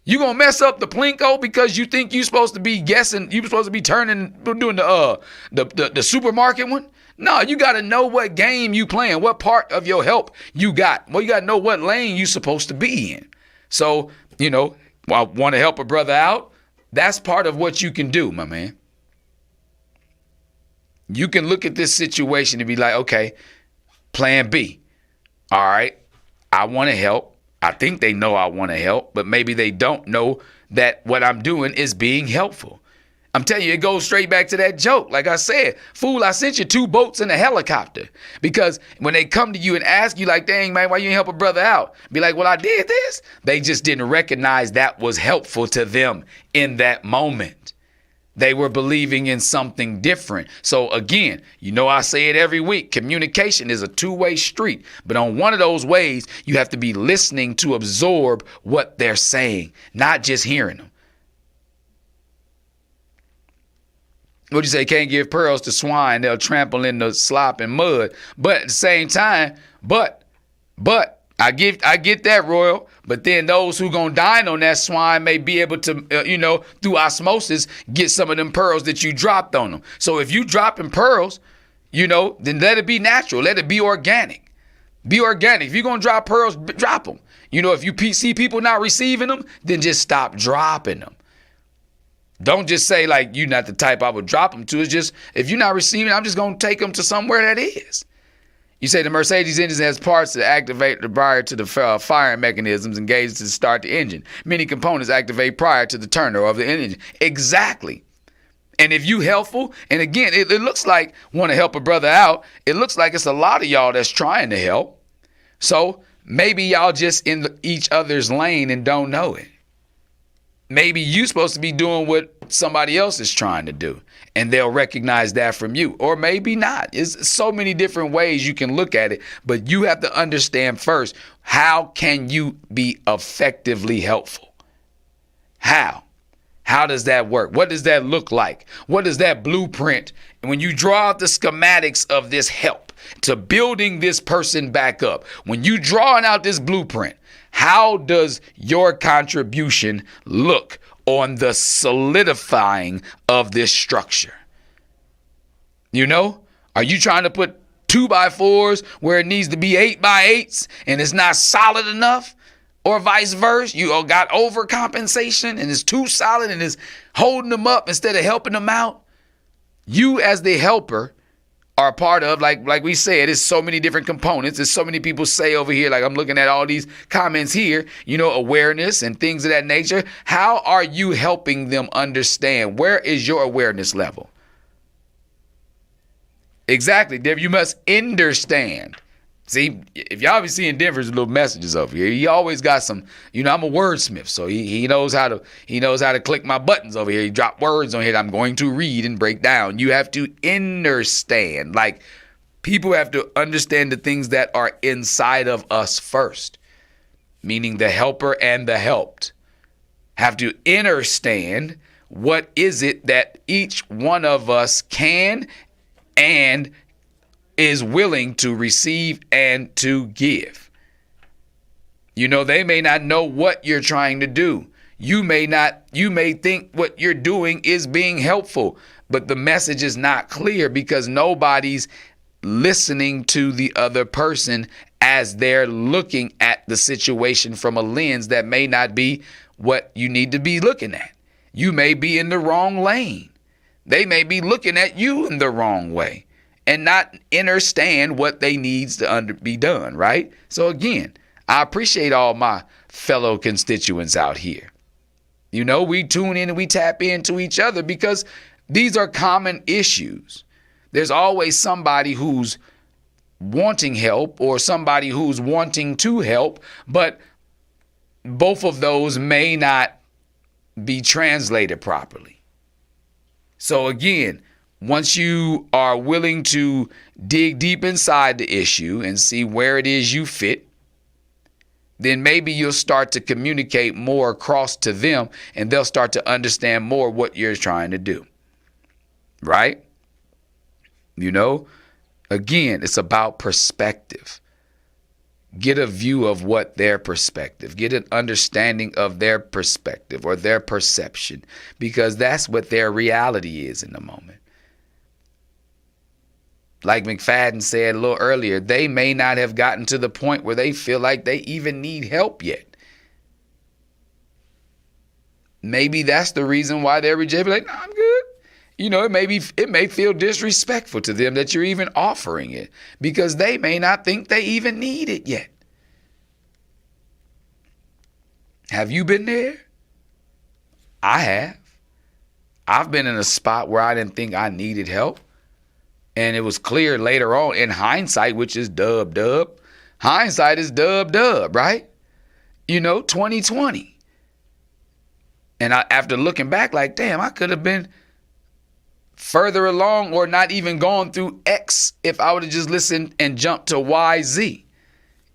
You going to mess up the Plinko because you think you're supposed to be guessing, you're supposed to be doing the supermarket one? No, you got to know what game you playing, what part of your help you got. Well, you got to know what lane you supposed to be in. So, you know, I want to help a brother out. That's part of what you can do, my man. You can look at this situation and be like, okay, plan B. All right, I want to help. I think they know I want to help, but maybe they don't know that what I'm doing is being helpful. I'm telling you, it goes straight back to that joke. Like I said, fool, I sent you 2 boats and a helicopter. Because when they come to you and ask you, like, dang, man, why you ain't help a brother out? Be like, well, I did this. They just didn't recognize that was helpful to them in that moment. They were believing in something different. So again, you know, I say it every week. Communication is a 2-way street. But on one of those ways, you have to be listening to absorb what they're saying, not just hearing them. What'd you say? Can't give pearls to swine. They'll trample in the slop and mud. But at the same time, but I get that, Royal. But then those who gonna dine on that swine may be able to, through osmosis, get some of them pearls that you dropped on them. So if you dropping pearls, then let it be natural. Let it be organic. Be organic. If you're gonna drop pearls, drop them. If you see people not receiving them, then just stop dropping them. Don't just say, like, you're not the type I would drop them to. It's just, if you're not receiving, I'm just going to take them to somewhere that is. You say the Mercedes engine has parts that activate prior to the firing mechanisms engaged to start the engine. Many components activate prior to the turnover of the engine. Exactly. And if you helpful, and again, it looks like want to help a brother out. It looks like it's a lot of y'all that's trying to help. So maybe y'all just in each other's lane and don't know it. maybe you're supposed to be doing what somebody else is trying to do, and they'll recognize that from you, or maybe not. It's so many different ways you can look at it, but you have to understand first, how can you be effectively helpful? How? How does that work? What does that look like? What is that blueprint? And when you draw out the schematics of this help to building this person back up, when you drawing out this blueprint, how does your contribution look on the solidifying of this structure? You know, are you trying to put 2x4s where it needs to be 8x8s and it's not solid enough? Or vice versa, you got overcompensation and it's too solid and it's holding them up instead of helping them out. You as the helper are a part of, like we said, it's so many different components. There's so many people say over here, like I'm looking at all these comments here, you know, awareness and things of that nature. How are you helping them understand? Where is your awareness level? Exactly, Dev. You must understand. See, if y'all be seeing Denver's little messages over here, he always got some, you know, I'm a wordsmith, so he knows how to click my buttons over here. He drop words on here that I'm going to read and break down. You have to understand. Like, people have to understand the things that are inside of us first, meaning the helper and the helped have to understand what is it that each one of us can and is willing to receive and to give. You know, they may not know what you're trying to do. You may think what you're doing is being helpful, but the message is not clear because nobody's listening to the other person as they're looking at the situation from a lens that may not be what you need to be looking at. You may be in the wrong lane. They may be looking at you in the wrong way and not understand what they needs to be done, right? So again, I appreciate all my fellow constituents out here. You know, we tune in and we tap into each other because these are common issues. There's always somebody who's wanting help or somebody who's wanting to help, but both of those may not be translated properly. So again, once you are willing to dig deep inside the issue and see where it is you fit, then maybe you'll start to communicate more across to them and they'll start to understand more what you're trying to do. Right? You know, again, it's about perspective. Get a view of what their perspective, get an understanding of their perspective or their perception, because that's what their reality is in the moment. Like McFadden said a little earlier, they may not have gotten to the point where they feel like they even need help yet. Maybe that's the reason why they're rejected. Like, no, I'm good. You know, it may feel disrespectful to them that you're even offering it because they may not think they even need it yet. Have you been there? I have. I've been in a spot where I didn't think I needed help. And it was clear later on in hindsight, which is dub. Hindsight is dub, right? You know, 2020. And after looking back, like, damn, I could have been further along or not even gone through X if I would have just listened and jumped to YZ,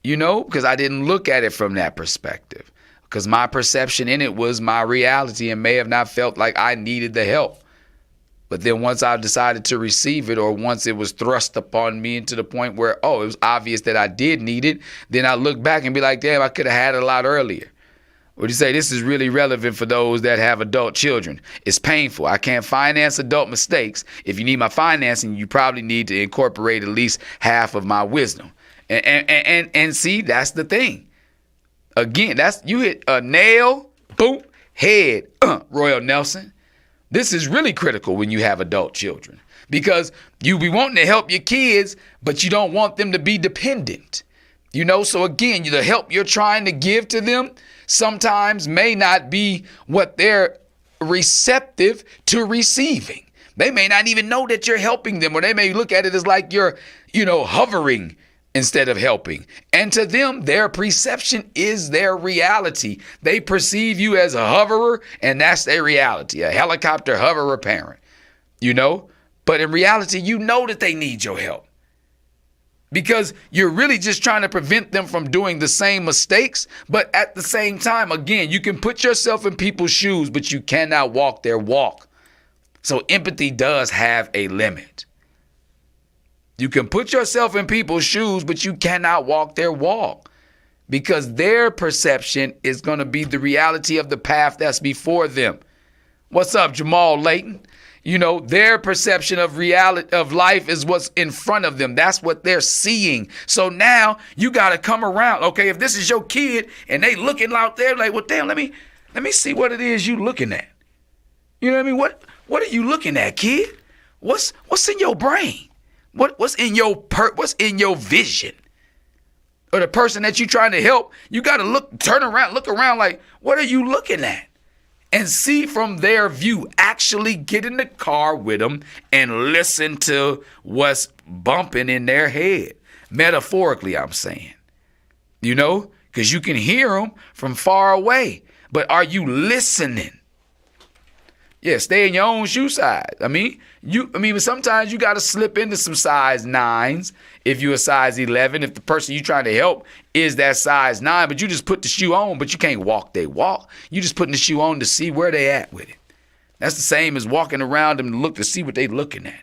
you know, because I didn't look at it from that perspective, because my perception in it was my reality and may have not felt like I needed the help. But then once I decided to receive it, or once it was thrust upon me into the point where, oh, it was obvious that I did need it, then I look back and be like, damn, I could have had it a lot earlier. Would you say this is really relevant for those that have adult children? It's painful. I can't finance adult mistakes. If you need my financing, you probably need to incorporate at least half of my wisdom. And see, that's the thing. Again, you hit a nail, boom, head, Royal Nelson. This is really critical when you have adult children, because you be wanting to help your kids, but you don't want them to be dependent. You know, so again, the help you're trying to give to them sometimes may not be what they're receptive to receiving. They may not even know that you're helping them, or they may look at it as like you're, you know, hovering instead of helping. And to them, their perception is their reality. They perceive you as a hoverer, and that's their reality, a helicopter hoverer parent, you know? But in reality, you know that they need your help because you're really just trying to prevent them from doing the same mistakes. But at the same time, again, you can put yourself in people's shoes, but you cannot walk their walk. So empathy does have a limit. You can put yourself in people's shoes, but you cannot walk their walk because their perception is going to be the reality of the path that's before them. What's up, Jamal Layton? You know, their perception of reality of life is what's in front of them. That's what they're seeing. So now you got to come around. Okay, if this is your kid and they looking out there like, well, damn, let me see what it is you looking at. You know what I mean? What are you looking at, kid? What's in your brain? What's in your vision? Or the person that you're trying to help, you got to look around like, what are you looking at? And see from their view, actually get in the car with them and listen to what's bumping in their head. Metaphorically, I'm saying, you know, because you can hear them from far away. But are you listening? Yeah, stay in your own shoe size. But sometimes you got to slip into some size 9s if you're a size 11. If the person you're trying to help is that size 9, but you just put the shoe on, but you can't walk they walk. You just putting the shoe on to see where they at with it. That's the same as walking around them to look to see what they looking at.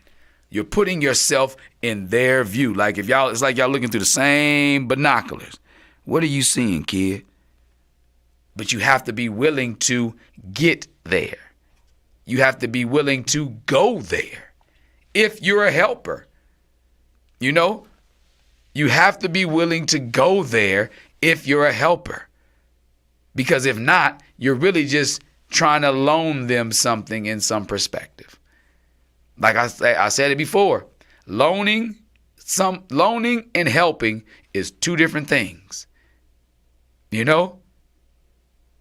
You're putting yourself in their view. Like it's like y'all looking through the same binoculars. What are you seeing, kid? But you have to be willing to get there. You have to be willing to go there if you're a helper. You know, you have to be willing to go there if you're a helper. Because if not, you're really just trying to loan them something in some perspective. Like I said it before, loaning and helping is two different things. You know,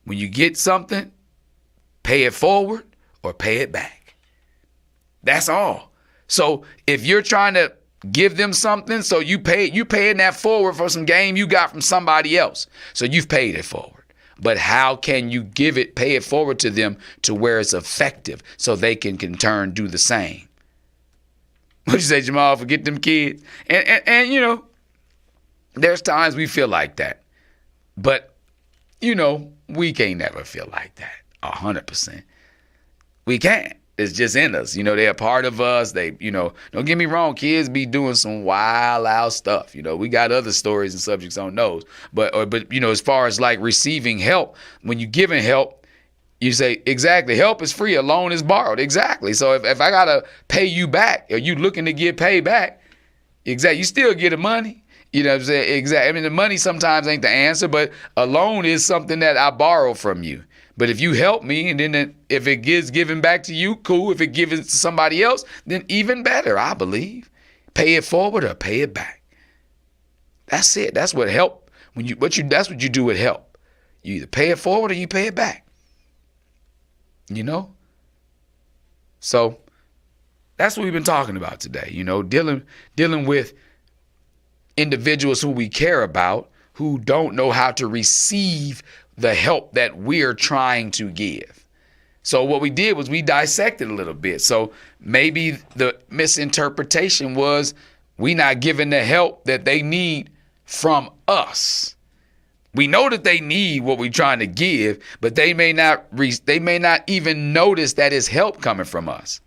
when you get something, pay it forward or pay it back. That's all. So if you're trying to give them something, so you paying that forward for some game you got from somebody else. So you've paid it forward. But how can you pay it forward to them to where it's effective so they can in turn do the same? What you say, Jamal? Forget them kids. And you know, there's times we feel like that. But, you know, we can't never feel like that 100%. We can't. It's just in us. You know, they're a part of us. They, you know, don't get me wrong. Kids be doing some wild out stuff. You know, we got other stories and subjects on those. But, you know, as far as like receiving help, when you're giving help, you say, exactly, help is free, a loan is borrowed. Exactly. So if I got to pay you back, or you looking to get paid back, exactly, you still get the money. You know what I'm saying? Exactly. I mean, the money sometimes ain't the answer, but a loan is something that I borrow from you. But if you help me, and then if it gets given back to you, cool. If it gives it to somebody else, then even better, I believe. Pay it forward or pay it back. That's it. That's what help. That's what you do with help. You either pay it forward or you pay it back. You know? So that's what we've been talking about today. You know, dealing with individuals who we care about who don't know how to receive the help that we're trying to give. So what we did was we dissected a little bit. So maybe the misinterpretation was we not giving the help that they need from us. We know that they need what we're trying to give, but they may not even notice that it's help coming from us.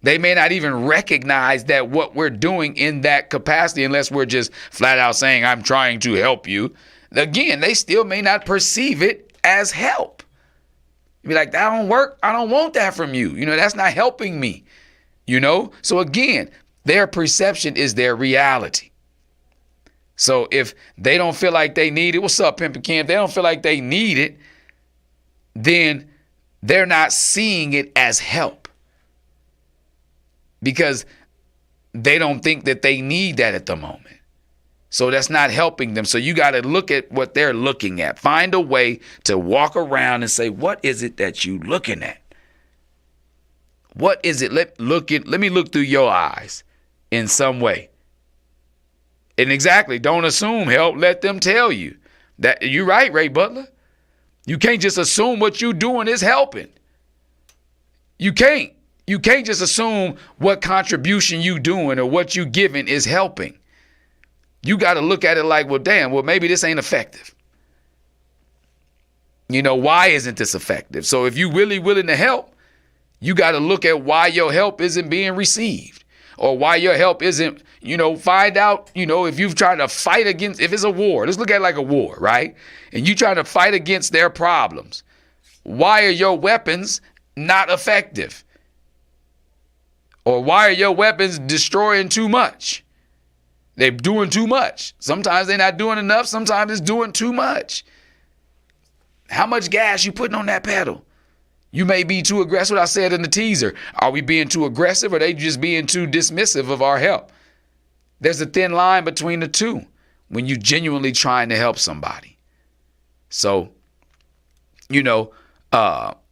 They may not even recognize that what we're doing in that capacity, unless we're just flat out saying, I'm trying to help you. Again, they still may not perceive it as help. You'd be like, that don't work. I don't want that from you. You know, that's not helping me. You know? So again, their perception is their reality. So if they don't feel like they need it, what's up, Pimp and Cam? If they don't feel like they need it, then they're not seeing it as help. Because they don't think that they need that at the moment. So that's not helping them. So you got to look at what they're looking at. Find a way to walk around and say, what is it that you looking at? What is it? Let me look through your eyes in some way. And exactly, don't assume help. Let them tell you. That you're right, Ray Butler. You can't just assume what you're doing is helping. You can't. You can't just assume what contribution you doing or what you giving is helping. You got to look at it like, well, damn, well, maybe this ain't effective. You know, why isn't this effective? So if you really willing to help, you got to look at why your help isn't being received or why your help isn't, find out, if you've tried to fight against, if it's a war, let's look at it like a war, right? And you trying to fight against their problems. Why are your weapons not effective? Or why are your weapons destroying too much? They're doing too much. Sometimes they're not doing enough. Sometimes it's doing too much. How much gas you putting on that pedal? You may be too aggressive. What I said in the teaser. Are we being too aggressive or are they just being too dismissive of our help? There's a thin line between the two when you genuinely trying to help somebody. So,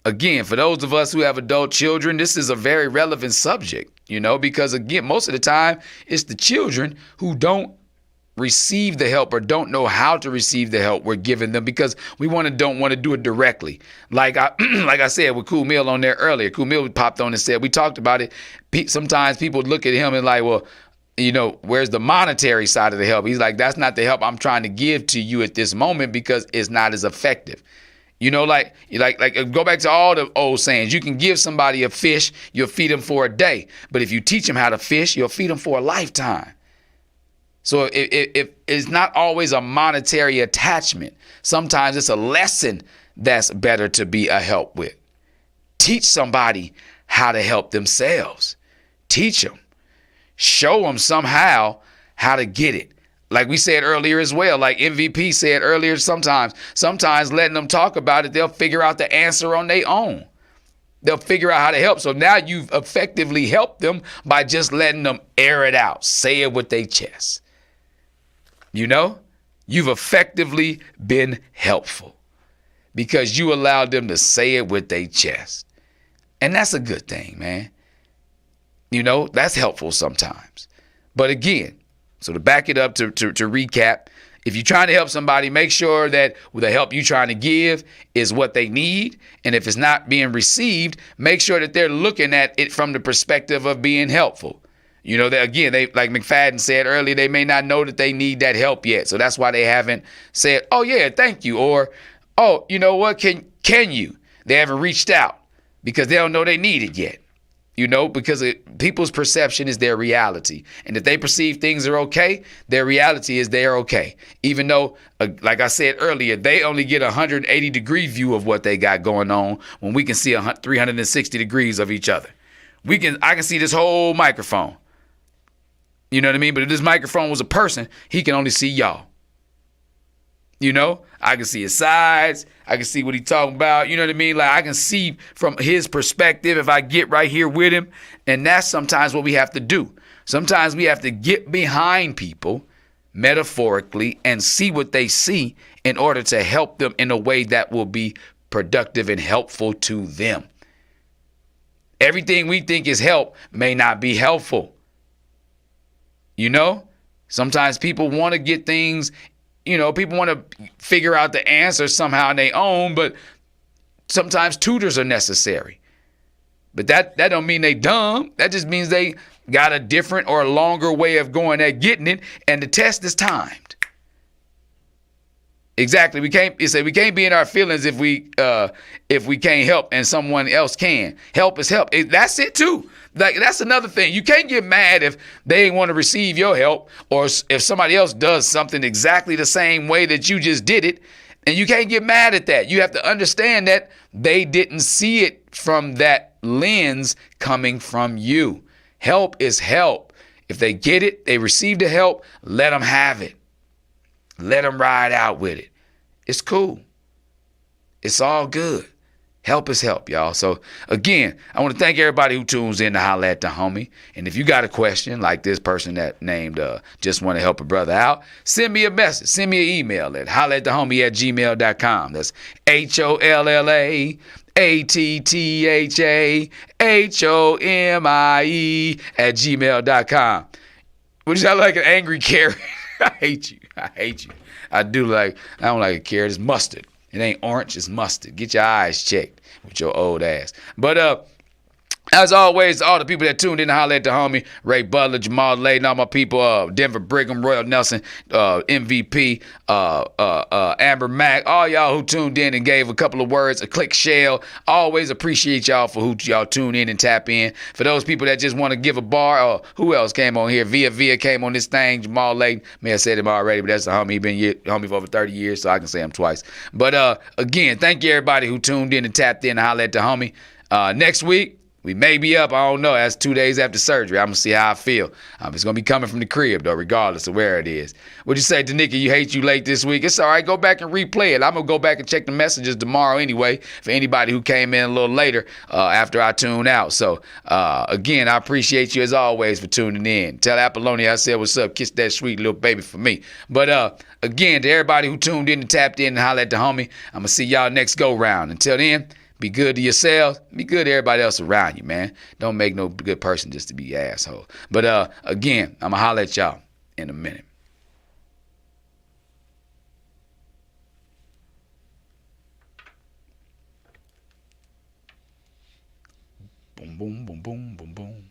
again, for those of us who have adult children, this is a very relevant subject, because, again, most of the time it's the children who don't receive the help or don't know how to receive the help we're giving them because we don't want to do it directly. Like I said with Cool Mill on there earlier, Cool Mill popped on and said, we talked about it. Sometimes people look at him and like, well, where's the monetary side of the help? He's like, that's not the help I'm trying to give to you at this moment because it's not as effective. Like go back to all the old sayings. You can give somebody a fish, you'll feed them for a day. But if you teach them how to fish, you'll feed them for a lifetime. So if it's not always a monetary attachment, sometimes it's a lesson that's better to be a help with. Teach somebody how to help themselves. Teach them. Show them somehow how to get it. Like we said earlier as well, like MVP said earlier, sometimes letting them talk about it, they'll figure out the answer on their own. They'll figure out how to help. So now you've effectively helped them by just letting them air it out, say it with their chest. You've effectively been helpful because you allowed them to say it with their chest. And that's a good thing, man. That's helpful sometimes. But again, so to back it up, to recap, if you're trying to help somebody, make sure that the help you're trying to give is what they need. And if it's not being received, make sure that they're looking at it from the perspective of being helpful. That again, they, like McFadden said earlier, they may not know that they need that help yet. So that's why they haven't said, oh, yeah, thank you. Or, oh, you know what, can you? They haven't reached out because they don't know they need it yet. Because people's perception is their reality. And if they perceive things are okay, their reality is they're okay. Even though, like I said earlier, they only get a 180-degree view of what they got going on when we can see 360 degrees of each other. I can see this whole microphone. You know what I mean? But if this microphone was a person, he can only see y'all. I can see his sides. I can see what he's talking about. You know what I mean? Like I can see from his perspective if I get right here with him. And that's sometimes what we have to do. Sometimes we have to get behind people metaphorically and see what they see in order to help them in a way that will be productive and helpful to them. Everything we think is help may not be helpful. Sometimes people want to get things, people want to figure out the answer somehow on their own, but sometimes tutors are necessary. But that don't mean they dumb. That just means they got a different or a longer way of going at getting it, and the test is timed. Exactly. We can't be in our feelings if we can't help and someone else can. Help is help. That's it too. Like that's another thing. You can't get mad if they ain't want to receive your help or if somebody else does something exactly the same way that you just did it. And you can't get mad at that. You have to understand that they didn't see it from that lens coming from you. Help is help. If they get it, they receive the help, let them have it. Let them ride out with it. It's cool. It's all good. Help is help, y'all. So, again, I want to thank everybody who tunes in to Holla at the Homie. And if you got a question like this person that named just want to help a brother out, send me a message. Send me an email at hollaattthehomie@gmail.com. That's HOLLAATTHAHOMIE@gmail.com. Would you sound like an angry Karen? I hate you. I hate you. I don't like a carrot. It's mustard. It ain't orange. It's mustard. Get your eyes checked with your old ass. But as always, all the people that tuned in to holler at the homie, Ray Butler, Jamal Layden, all my people, Denver Brigham, Royal Nelson, MVP, Amber Mack, all y'all who tuned in and gave a couple of words, a click shell. Always appreciate y'all for who y'all tune in and tap in. For those people that just want to give a bar, who else came on here? Via came on this thing, Jamal Layden. May have said him already, but that's the homie. He been homie for over 30 years, so I can say him twice. But again, thank you everybody who tuned in and tapped in to holler at the homie. Next week, we may be up. I don't know. That's 2 days after surgery. I'm going to see how I feel. It's going to be coming from the crib, though, regardless of where it is. What'd you say, Danica? You hate you late this week? It's all right. Go back and replay it. I'm going to go back and check the messages tomorrow anyway for anybody who came in a little later after I tune out. So, again, I appreciate you, as always, for tuning in. Tell Apollonia I said what's up. Kiss that sweet little baby for me. But, again, to everybody who tuned in and tapped in and hollered at the homie, I'm going to see y'all next go-round. Until then, be good to yourselves. Be good to everybody else around you, man. Don't make no good person just to be an asshole. But again, I'm going to holler at y'all in a minute. Boom, boom, boom, boom, boom, boom.